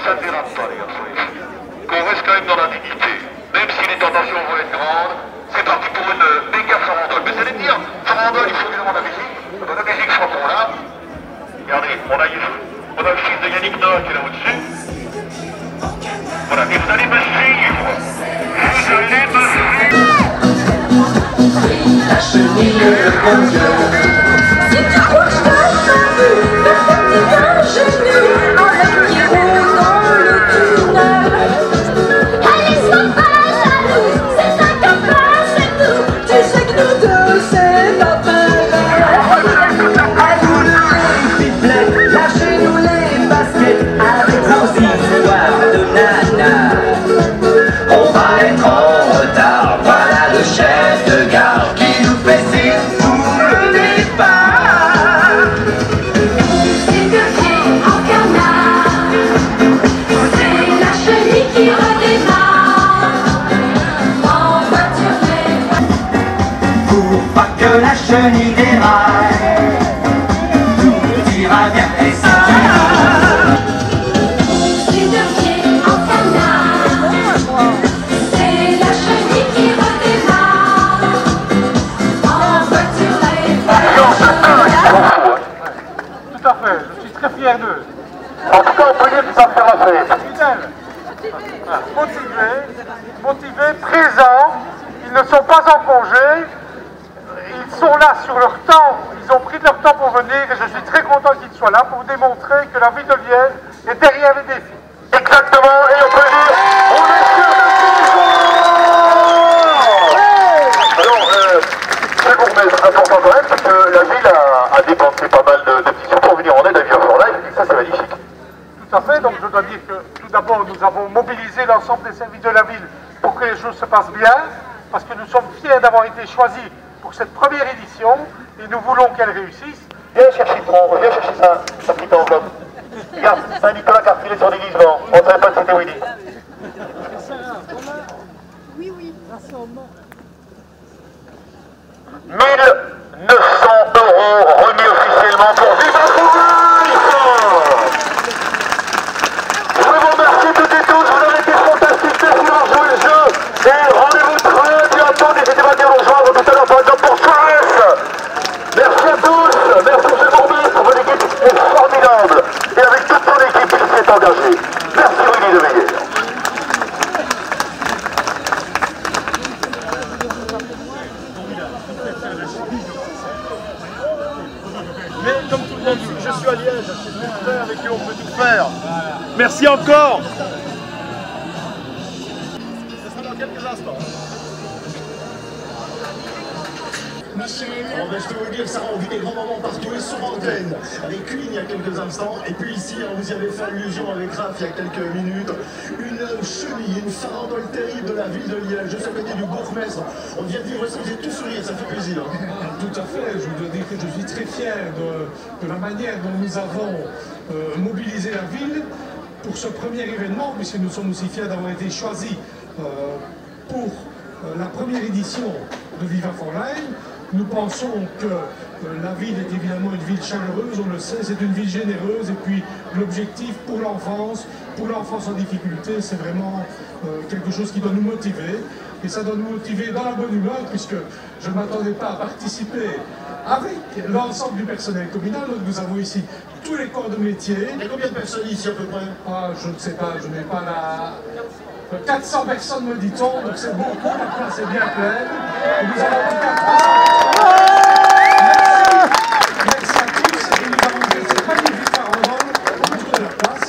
ça ne dérape pas, les garçons et filles. Qu'on reste quand même dans la dignité. Même si les tentations vont être grandes, c'est parti pour une méga farandole. Mais vous allez me dire, farandole, il faut évidemment la musique. La musique chantons là. Regardez, on a le fils de Yannick Noah qui est là au-dessus. Voilà, et vous allez me suivre. Vous allez me suivre. La chenille de mon cœur. Si tu crois que je t'ai vu, fais tes petits ingénus, enlève qui roule dans le tunnel. Allez, sois pas jaloux, c'est un copain, c'est tout. Tu sais que nous deux, c'est notre à vous les pipelettes, lâchez-nous les baskets avec vos histoires de nana. On va être en retard, voilà le chef de gare qui nous fait signe pour le départ. C'est le pied en canard, c'est la chenille qui redémarre. En voiture Pour pas que la chenille déraille, tout ira bien et ça. c'est le pied en canard, c'est la chenille qui redémarre. En voiture Tout à fait, je suis très fier d'eux. En tout cas, on peut dire qu'ils savent faire la fête. Fidèles, motivés, présents, ils ne sont pas en congé, ils sont là sur leur temps, ils ont pris de leur temps pour venir et je suis très content qu'ils soient là pour vous démontrer que la ville de Liège est derrière les défis. Exactement, et on peut dire, on est sûr de alors, je vais vous remettre important quand même, parce que la ville a dépensé pas mal de petits sous pour venir en aide à Via for Life, et ça c'est magnifique. Tout à fait, donc je dois dire que tout d'abord nous avons mobilisé l'ensemble des services de la ville pour que les choses se passent bien, parce que nous sommes fiers d'avoir été choisis pour cette première édition et nous voulons qu'elle réussisse. Viens chercher sa petite enveloppe. Regarde, Saint-Nicolas qui a refilé son déguisement, on ne savait pas que c'était Willy. Oui, oui. 1900 € remis officiellement pour Viva for Life. Je vous remercie toutes et tous, vous avez été fantastiques, merci d'avoir joué le jeu. Et rendez-vous très bientôt, n'hésitez pas à nous rejoindre tout à l'heure par exemple pour Suarez. Merci à tous, merci M. le bourgmestre, votre équipe est formidable. Et avec toute son équipe qui s'est engagée. Merci Willy de Veiller. Mais comme tout le monde dit, je suis à Liège, c'est mes frères avec qui on peut tout faire. Merci encore. Ce sera dans quelques instants. Alors, je peux vous dire, ça rend des grands moments partout et sur antenne. Avec Queen il y a quelques instants, et puis ici, vous y avez fait allusion avec Raph il y a quelques minutes. Une chenille, une farandole terrible de la ville de Liège, juste à côté du bourgmestre. On vient de vivre ça, vous êtes tous sourire, ça fait plaisir. Tout à fait, je dois dire que je suis très fier de la manière dont nous avons mobilisé la ville pour ce premier événement, puisque nous sommes aussi fiers d'avoir été choisis pour la première édition de Viva for Life. Nous pensons que la ville est évidemment une ville chaleureuse, on le sait, c'est une ville généreuse, et puis l'objectif pour l'enfance en difficulté, c'est vraiment quelque chose qui doit nous motiver, et ça doit nous motiver dans la bonne humeur, puisque je ne m'attendais pas à participer avec l'ensemble du personnel communal. Donc nous avons ici tous les corps de métier. Il y a combien de personnes ici à peu près? Ah, je ne sais pas, je n'ai pas la... 400 personnes me dit-on, donc c'est beaucoup, la place est bien pleine. Et nous avons en tout cas 300. Merci à tous, et nous avons fait cette magnifique farandole autour de la place.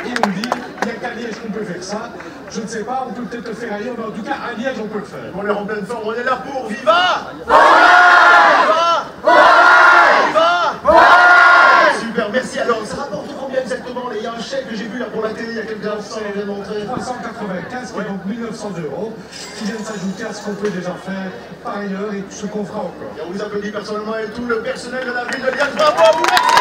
Et on dit, il n'y a qu'à Liège qu'on peut faire ça. Je ne sais pas, on peut peut-être le faire ailleurs, mais en tout cas à Liège on peut le faire. On est en pleine forme, on est là pour Viva! Viva! Viva! Super, merci. Alors, ça rapporte combien exactement? Il y a un chèque que j'ai vu là pour la télé il y a quelques instants, on vient de montrer. 395, qui est donc 1900 €, qui viennent s'ajouter à ce qu'on peut déjà faire par ailleurs et ce qu'on fera encore. Et on vous applaudit personnellement et tout le personnel de la ville de Liège. Bravo à vous, merci!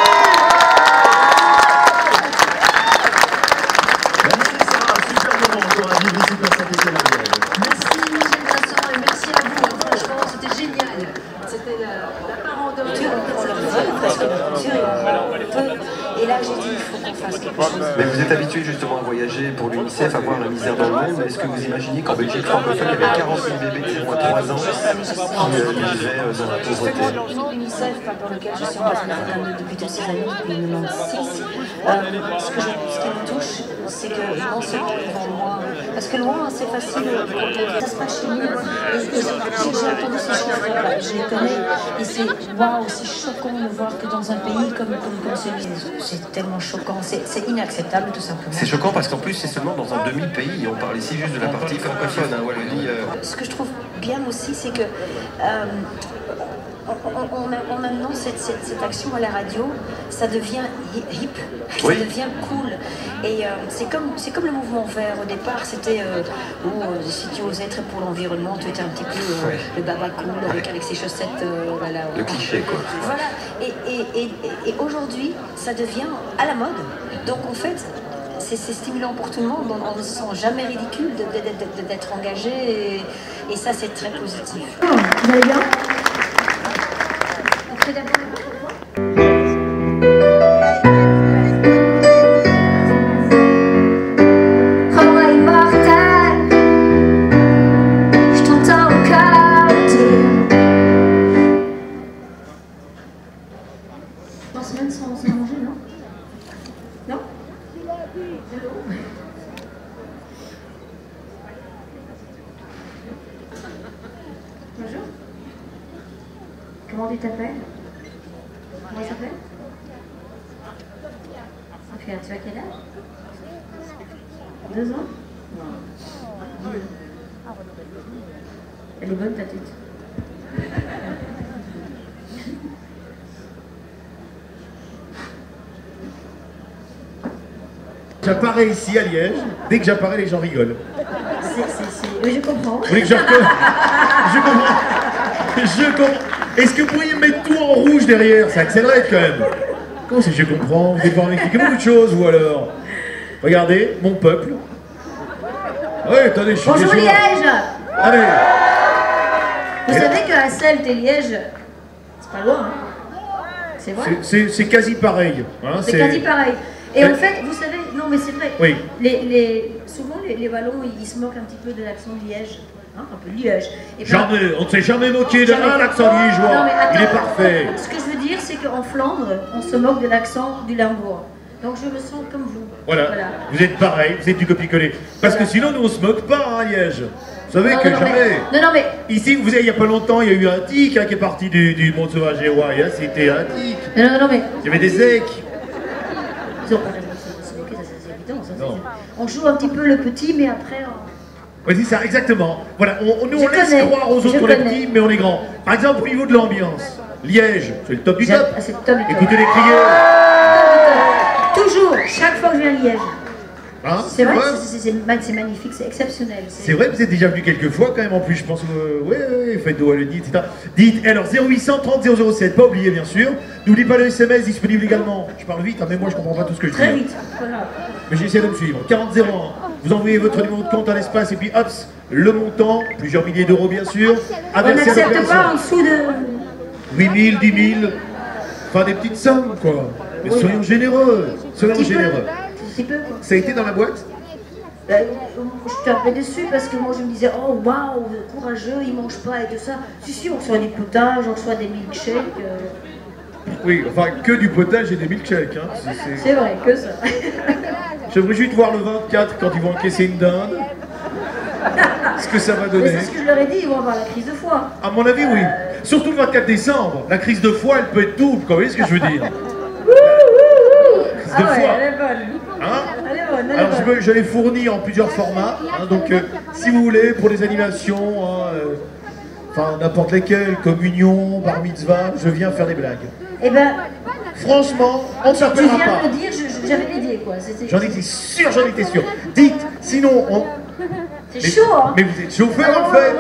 Merci Sarah, super moment encore à vivre ici pour Saint-Étienne-la-Liège. Merci Michel Vincent et merci à vous. Franchement, c'était génial. C'était la farandole. Et là, j'ai dit, il faut qu'on fasse quelque chose. Mais vous êtes habitué justement à voyager pour l'UNICEF, à voir la misère dans le monde. Est-ce que vous imaginez qu'en Belgique francophone, il y avait 40 000 bébés de 0 à 3 ans qui vivaient dans la pauvreté? L'UNICEF, pour lequel je suis ambassadeur depuis toutes ces années, depuis 1996, ce qui me touche, c'est que non seulement devant moi, parce que loin c'est facile, ça se passe chez nous, et j'ai entendu ces chiffres, je les connais, et c'est waouh, c'est choquant de voir que dans un pays comme celui-ci, c'est tellement choquant, c'est inacceptable tout simplement. C'est choquant parce qu'en plus c'est seulement dans un demi-pays, on parle ici juste de la partie francophone, hein, Wallonie. Ce que je trouve bien aussi, c'est que on a maintenant cette action à la radio, ça devient hip, ça devient cool. Et c'est comme le mouvement vert. Au départ, c'était si tu osais être pour l'environnement, tu étais un petit peu le baba cool avec ses chaussettes. Le cliché, quoi. Voilà. Et aujourd'hui, ça devient à la mode. Donc en fait, c'est stimulant pour tout le monde. On ne se sent jamais ridicule d'être engagé. Et ça, c'est très positif. Vous allez bien? Bonjour. Comment tu t'appelles? Comment il s'appelle? Ok, tu as quel âge? 2 ans? Elle est bonne ta tête. J'apparais ici à Liège, dès que j'apparais les gens rigolent. Oui, je comprends. Vous voulez que je comprends. Est-ce que vous pourriez mettre tout en rouge derrière? Ça accélère quand même. Comment c'est je comprends? Vous devez pouvoir m'expliquer beaucoup de choses ou alors? Regardez, mon peuple. Oui, attendez, je suis Bonjour Liège. Allez. Vous savez que Hasselt et Liège, c'est pas loin, hein? C'est vrai? C'est quasi pareil. Hein, c'est quasi pareil. Et en fait, vous savez, non mais c'est vrai, oui. souvent les Wallons, ils se moquent un petit peu de l'accent de Liège, hein, un peu Liège. Et jamais, on ne s'est jamais moqué de l'accent liégeois, il est parfait. Ce que je veux dire, c'est qu'en Flandre, on se moque de l'accent du Limbourg. Donc je me sens comme vous. Voilà, vous êtes pareil, vous êtes du copier-coller. Parce que sinon, nous on se moque pas, hein, Liège. Vous savez que jamais. Non, mais. Ici, vous savez, il n'y a pas longtemps, il y a eu un tic hein, qui est parti du monde sauvage et roi. C'était un tic. Non, mais. Il y avait des écs. Ils ont pas raison de se moquer, ça c'est évident. Ça, on joue un petit peu le petit, mais après. Oui, c'est ça, exactement. Voilà, nous on laisse croire aux autres qu'on est petits, mais on est grands. Par exemple, au niveau de l'ambiance, Liège, c'est le top du top. C'est le top du top. Écoutez les crieurs. Toujours, chaque fois que je viens à Liège. Hein, c'est vrai, c'est magnifique, c'est exceptionnel. C'est vrai que vous êtes déjà venu quelques fois quand même en plus, je pense. Oui, faites de Wallonie, etc. Dites, alors 0800 30 007, pas oublier bien sûr. N'oubliez pas le SMS disponible également. Je parle vite, hein, mais moi je comprends pas tout ce que je dis. Très vite, voilà. Mais j'essaie de me suivre. 40 01, vous envoyez votre numéro de compte à l'espace et puis hop, le montant, plusieurs milliers d'euros bien sûr. On n'accepte pas en dessous de... 8 000, 10 000, enfin des petites sommes quoi. Mais soyons généreux, soyons généreux. Ça a été dans la boîte? Je suis un peu déçue parce que moi je me disais oh waouh, courageux, ils mangent pas et tout ça. Si, on reçoit du potage, on reçoit des milkshakes. Oui, enfin que du potage et des milkshakes. Hein. C'est vrai, que ça. J'aimerais juste voir le 24 quand ils vont encaisser une dinde. Ce que ça va donner. C'est ce que je leur ai dit, ils vont avoir la crise de foie. À mon avis, oui. Surtout le 24 décembre. La crise de foie, elle peut être double, vous voyez ce que je veux dire? Ah ouais, elle est bonne. Hein? Elle est bonne, alors je l'ai fourni en plusieurs formats, hein, donc si vous voulez, pour les animations, enfin n'importe lesquelles, communion, bar mitzvah, je viens faire des blagues. Eh ben, franchement, on ne s'appellera pas. Tu viens de me dire, j'avais l'idée quoi. J'en étais sûr. Dites, sinon on... C'est chaud hein. Mais vous êtes chauffeur en fait.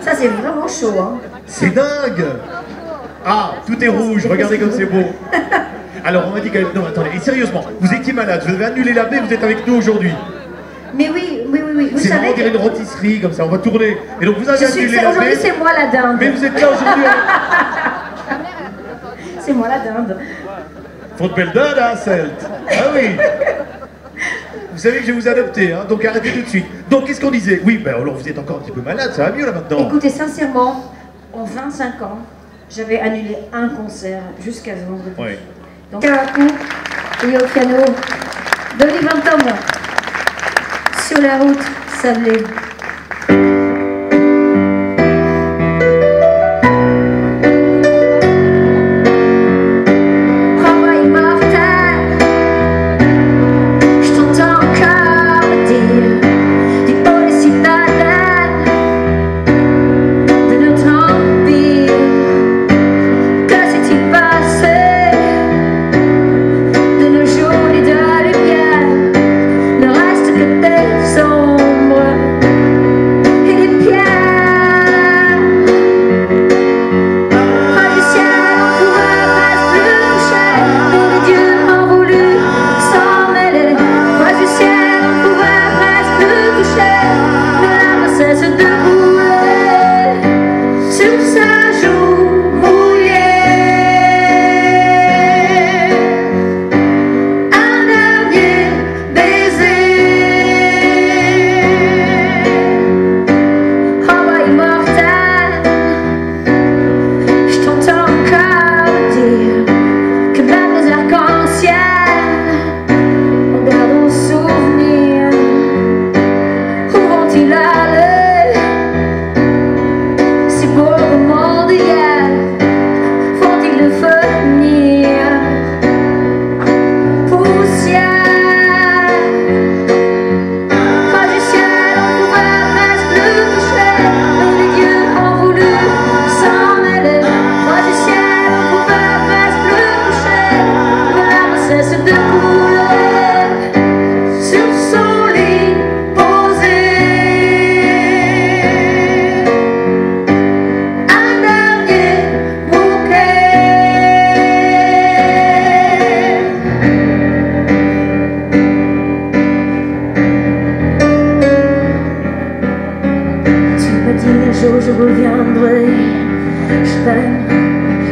Ça c'est vraiment chaud hein. C'est dingue. Ah, tout est rouge, regardez comme c'est beau. Alors on m'a dit quand même, non attendez, et sérieusement, vous étiez malade, vous avez annulé la baie, vous êtes avec nous aujourd'hui. Mais oui, vous c'est savez vraiment dirait une rôtisserie comme ça, on va tourner. Et donc vous avez annulé la baie. Aujourd'hui c'est moi la dinde. Mais vous êtes là aujourd'hui. C'est moi la dinde. Faut de belles donnes, hein, Celt. Ah oui. Vous savez que je vais vous adopter, hein, donc arrêtez tout de suite. Donc, qu'est-ce qu'on disait? Oui, ben alors vous êtes encore un petit peu malade, ça va mieux là maintenant. Écoutez, sincèrement, en 25 ans, j'avais annulé un concert jusqu'à ce vendredi. Oui. Donc, à coup, et au piano, Dolly Bantam, sur la route sablée. Je reviendrai,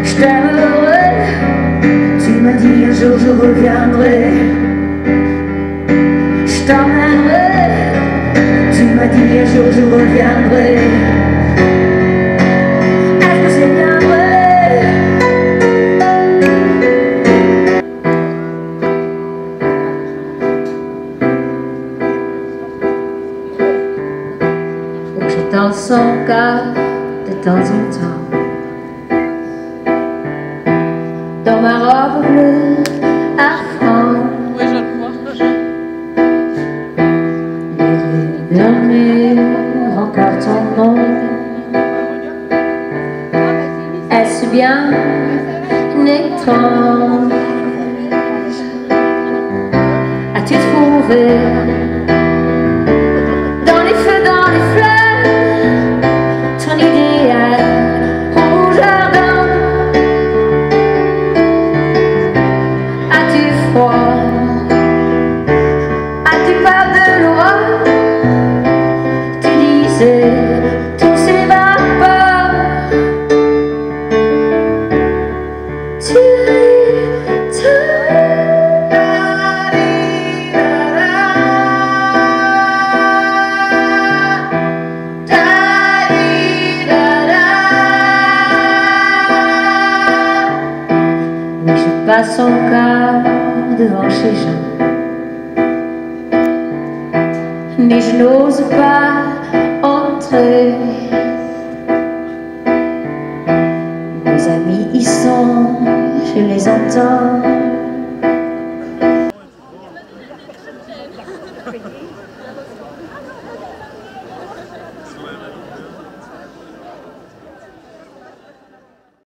je t'aimerai. Tu m'as dit un jour je reviendrai, je t'emmènerai. Tu m'as dit un jour je reviendrai. Est-ce que c'est bien vrai? Je dans son cas de temps en temps, dans ma robe bleue à fond, les murmures encore ton nom. Est-ce bien étrange? As-tu trouvé dans les feux, dans les fleurs, ton idéal au jardin? As-tu froid? As-tu peur de l'orage? Tu disais tout s'évapore. Tu passe encore devant chez Jean, mais je n'ose pas entrer. Mes amis y sont, je les entends.